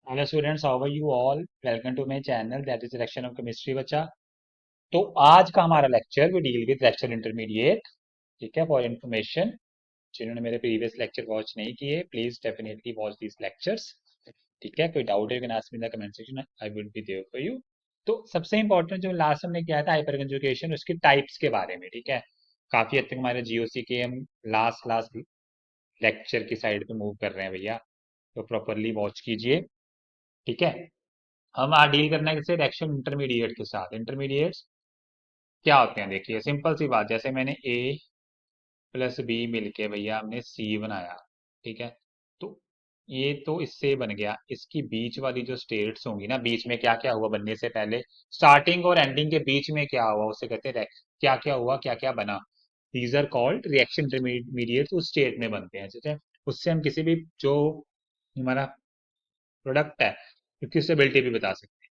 Hello students, how are you all? Welcome to my channel that is direction of chemistry बच्चा। तो आज का हमारा lecture we deal with lecture intermediate. ठीक है, फॉर इन्फॉर्मेशन, जिन्होंने मेरे प्रीवियस लेक्चर वॉच नहीं किए, please definitely watch these lectures. ठीक है, कोई डाउट है you can ask me in the comment section, I will be there for you. तो सबसे इंपॉर्टेंट जो लास्ट हमने किया था हाइपर कंजुगेशन, उसके टाइप्स के बारे में। ठीक है, काफी हद तक हमारे जीओसी के हम लास्ट लास्ट लेक्चर की साइड पे मूव कर रहे हैं भैया, तो प्रॉपरली वॉच कीजिए। ठीक है, हम आज डील करना है किससे? रिएक्शन इंटरमीडिएट के साथ। इंटरमीडिएट्स क्या होते हैं? देखिए, सिंपल सी बात, जैसे मैंने ए प्लस बी मिलके भैया हमने सी बनाया। ठीक है, तो ये तो इससे बन गया। इसकी बीच वाली जो स्टेट्स होंगी ना, बीच में क्या क्या हुआ बनने से पहले, स्टार्टिंग और एंडिंग के बीच में क्या हुआ, उसे कहते हैं क्या क्या हुआ, क्या क्या बना। These are called reaction intermediate, उस स्टेट में बनते हैं। ठीक है, उससे हम किसी भी जो हमारा प्रोडक्ट है उसकी स्टेबिलिटी भी बता सकते हैं।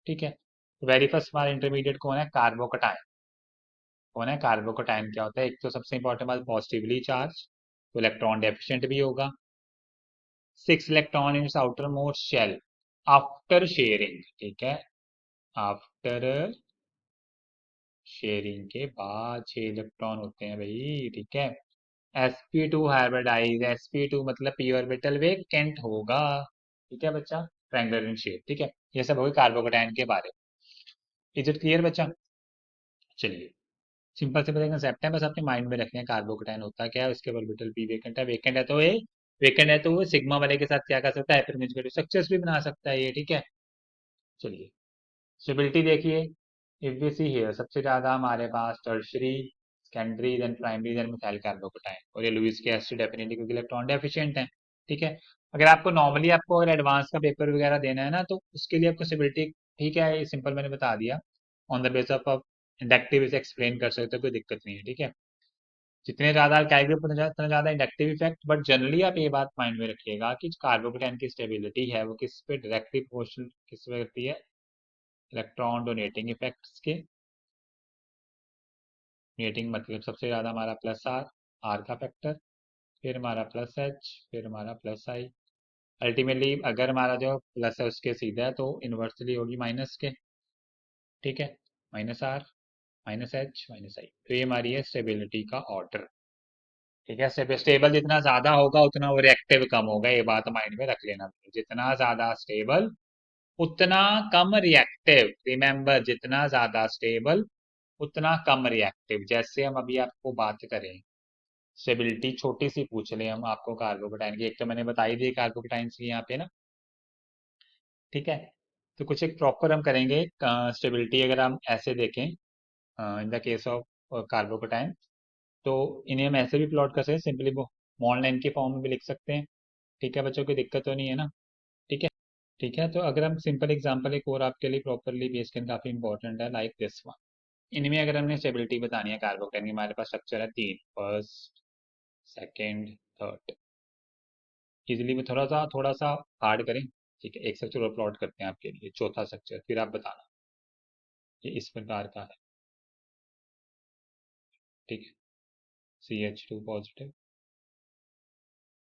ठीक है, तो वेरी फर्स्ट हमारा इंटरमीडिएट कौन है? कार्बोकटायन। कौन है कार्बोकटायन? क्या होता है? एक तो सबसे इंपॉर्टेंट बात, पॉजिटिवली चार्ज, तो इलेक्ट्रॉन डेफिशिएंट भी होगा। 6 electron in its outer most shell after sharing. ठीक है, आफ्टर शेयरिंग के बाद 6 इलेक्ट्रॉन होते हैं भाई। ठीक है, sp2 हाइब्रिडाइज, sp2 मतलब p ऑर्बिटल वेकेंट होगा। ठीक है बच्चा, ट्रायंगुलर इन शेप। ठीक है, ये सब हो गई कार्बोकटायन के बारे में। इज इट क्लियर बच्चा? चलिए, सिंपल सिंपल कंसेप्ट है, बस अपने माइंड में रखने हैं। कार्बोकटायन होता क्या है, उसके ऑर्बिटल पी वेकेंट है। वेकेंट है तो वो सिग्मा वाले के साथ क्या कर सकता है? हाइपरकंजुगेटिव स्ट्रक्चर्स भी बना सकता है ये। ठीक है, चलिए स्टेबिलिटी देखिए। इफ वी सी हियर, सबसे ज्यादा हमारे पास tertiary, secondary, then primary, then methyl carbocation, और ये लुईस के एसिड डेफिनेटली, क्योंकि इलेक्ट्रॉन डेफिशिएंट है। ठीक है, अगर आपको नॉर्मली आपको अगर एडवांस का पेपर वगैरह देना है ना, तो उसके लिए आपको स्टेबिलिटी, ठीक है, ये सिंपल मैंने बता दिया, on the base of inductive इसे एक्सप्लेन कर सकते हो, कोई दिक्कत नहीं है। ठीक है, जितने ज्यादा अल्काइल ग्रुप उतना ज्यादा इंडक्टिव इफेक्ट, बट जनरली आप ये बात माइंड में रखिएगा कि कार्बोकेटाइन की स्टेबिलिटी है वो किस पे डायरेक्टली प्रोपोर्शनल, किस पे करती है? इलेक्ट्रॉन डोनेटिंग इफेक्ट्स के। डोनेटिंग मतलब सबसे ज्यादा हमारा प्लस आर, आर का फैक्टर, फिर हमारा प्लस एच, फिर हमारा प्लस आई। अल्टीमेटली अगर हमारा जो प्लस है उसके सीधा है तो इन्वर्सली होगी माइनस के। ठीक है, minus R, minus H, minus I, तो ये हमारी है स्टेबिलिटी का ऑर्डर। ठीक है, स्टेबल जितना ज्यादा होगा उतना वो रिएक्टिव कम होगा, ये बात माइंड में रख लेना। जितना ज्यादा स्टेबल उतना कम रिएक्टिव। रिमेंबर, जितना ज्यादा स्टेबल उतना कम रिएक्टिव। जैसे हम अभी आपको बात करें, स्टेबिलिटी छोटी सी पूछ लें हम आपको कार्बोकेटाइन की, एक तो मैंने बताई दी कार्बोकेटाइन की यहाँ पे ना। ठीक है, तो कुछ एक प्रॉपर हम करेंगे स्टेबिलिटी। अगर हम ऐसे देखें in the case of carbocation, तो इन्हें हम ऐसे भी प्लॉट कर सकते हैं, सिंपली वो मॉल लाइन के फॉर्म में भी लिख सकते हैं। ठीक है बच्चों, कोई दिक्कत तो नहीं है ना? ठीक है, ठीक है, तो अगर हम सिंपल एग्जांपल एक और आपके लिए प्रॉपरली बेस करना काफी इंपॉर्टेंट है, लाइक दिस वन। इनमें अगर हमने स्टेबिलिटी बतानी है कार्बोकेटाइन की, हमारे पास स्ट्रक्चर है तीन, फर्स्ट, सेकेंड, थर्ड। इजिली में थोड़ा सा हार्ड करें। ठीक है, एक स्ट्रक्चर और प्लॉट करते हैं आपके लिए, चौथा स्ट्रक्चर, फिर आप बताना। ये इस प्रकार का है। ठीक है, CH2 पॉजिटिव,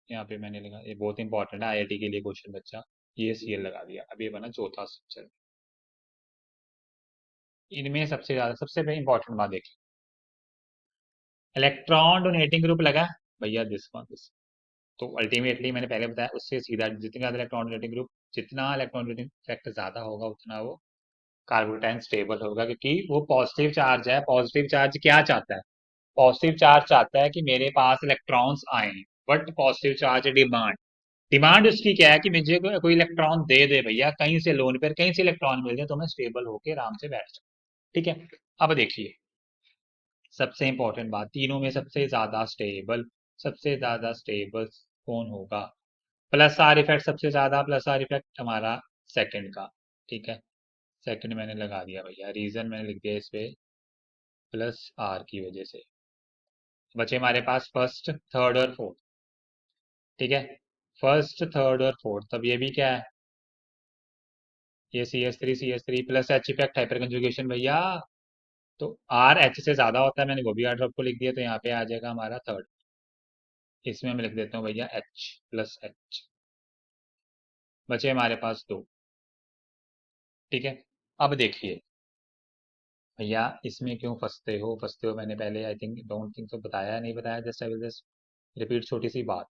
यहाँ पे मैंने लगा, ये बहुत इंपॉर्टेंट है आईआईटी के लिए क्वेश्चन बच्चा, ये Cl लगा दिया। अब ये बना चौथा स्ट्रक्चर। इनमें सबसे ज्यादा सबसे इंपॉर्टेंट बात देखिए, इलेक्ट्रॉन डोनेटिंग ग्रुप लगा भैया, दिस वन, दिस। तो अल्टीमेटली मैंने पहले बताया, उससे सीधा जितने ज्यादा इलेक्ट्रॉन डोनेटिंग ग्रुप, जितना इलेक्ट्रॉन डोनेटिंग इफेक्ट ज्यादा होगा उतना वो कार्बोटाइन स्टेबल होगा, क्योंकि वो पॉजिटिव चार्ज है। पॉजिटिव चार्ज क्या चाहता है? पॉजिटिव चार्ज चाहता है कि मेरे पास इलेक्ट्रॉन्स आए, but positive charge demand, demand उसकी क्या है कि मुझे कोई इलेक्ट्रॉन दे दे भैया, कहीं से लोन पर कहीं से इलेक्ट्रॉन मिल जाए तो मैं स्टेबल होकर आराम से बैठ जाऊं। ठीक है, अब देखिए सबसे इंपॉर्टेंट बात, तीनों में सबसे ज्यादा स्टेबल कौन होगा? प्लस आर इफेक्ट सबसे ज्यादा, प्लस आर इफेक्ट हमारा सेकंड का। ठीक है, सेकंड मैंने लगा दिया भैया, रीजन मैंने लिख दिया इस पे, प्लस आर की वजह से। बचे हमारे पास फर्स्ट, थर्ड और फोर्थ। ठीक है, फर्स्ट, थर्ड और फोर्थ, तब ये भी क्या है? ये C S three plus H effect, hyperconjugation भैया। तो आर एच से ज्यादा होता है, मैंने वो भी आर ड्रॉप को लिख दिया, तो यहाँ पे आ जाएगा हमारा थर्ड। इसमें मैं लिख देता हूँ भैया एच प्लस एच। बचे हमारे पास 2। ठीक है, अब देखिए भैया, इसमें क्यों फंसते हो मैंने पहले आई थिंक डोंट थिंक तो बताया, नहीं बताया, just I will just repeat छोटी सी बात।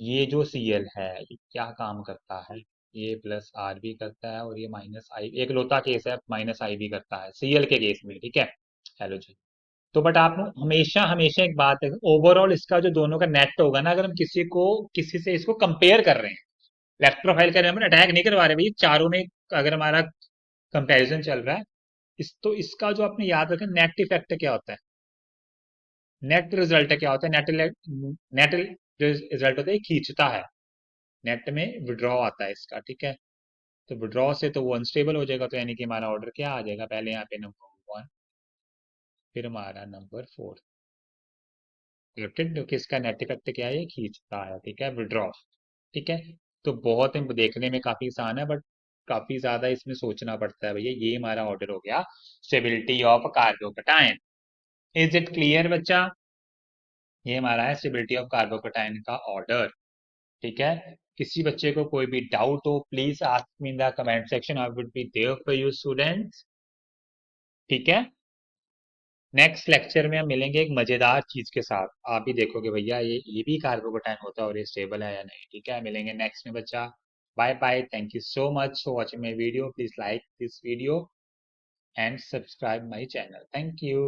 ये जो Cl है ये क्या काम करता है, ये प्लस आर भी करता है और ये माइनस आई, एक लोता केस है माइनस आई भी करता है Cl के केस में, ठीक है। हेलो जी। तो बट आप हमेशा हमेशा एक बात है, ओवरऑल इसका जो दोनों का नेट होगा ना, अगर हम किसी से इसको कंपेयर कर रहे हैं, लेफ्ट प्रोफाइल का हम अटैक नहीं करवा रहे भाई, चारों में अगर हमारा कंपैरिजन चल रहा है, तो इसका जो आपने याद रखा, नेट इफेक्ट क्या होता है, नेट रिजल्ट क्या होता है, नेट रिजल्ट होता है खींचता है, नेट में विड्रॉ आता है इसका, ठीक है। तो विड्रॉ से तो वो अनस्टेबल हो जाएगा, तो यानी कि हमारा ऑर्डर क्या आ जाएगा, पहले यहाँ पे नंबर 1, फिर हमारा नंबर 4। तो किसका नेट इफेक्ट क्या है, ये खींचता है, ठीक है, विड्रॉ। ठीक है, तो बहुत देखने में काफी आसान है, बट काफी ज्यादा इसमें सोचना पड़ता है भैया। ये हमारा ऑर्डर हो गया stability of carbocation. Is it clear बच्चा? ये हमारा है स्टेबिलिटी ऑफ कार्बोकटायन का ऑर्डर। ठीक है, किसी बच्चे को कोई भी डाउट हो please ask me in the comment section, I would be there for you students. ठीक है, नेक्स्ट लेक्चर में हम मिलेंगे एक मजेदार चीज के साथ, आप भी देखोगे भैया ये भी कार्बोकटायन होता है और ये स्टेबल है या नहीं। ठीक है, मिलेंगे नेक्स्ट में बच्चा। Bye bye, thank you so much for watching my video, please like this video and subscribe my channel, thank you.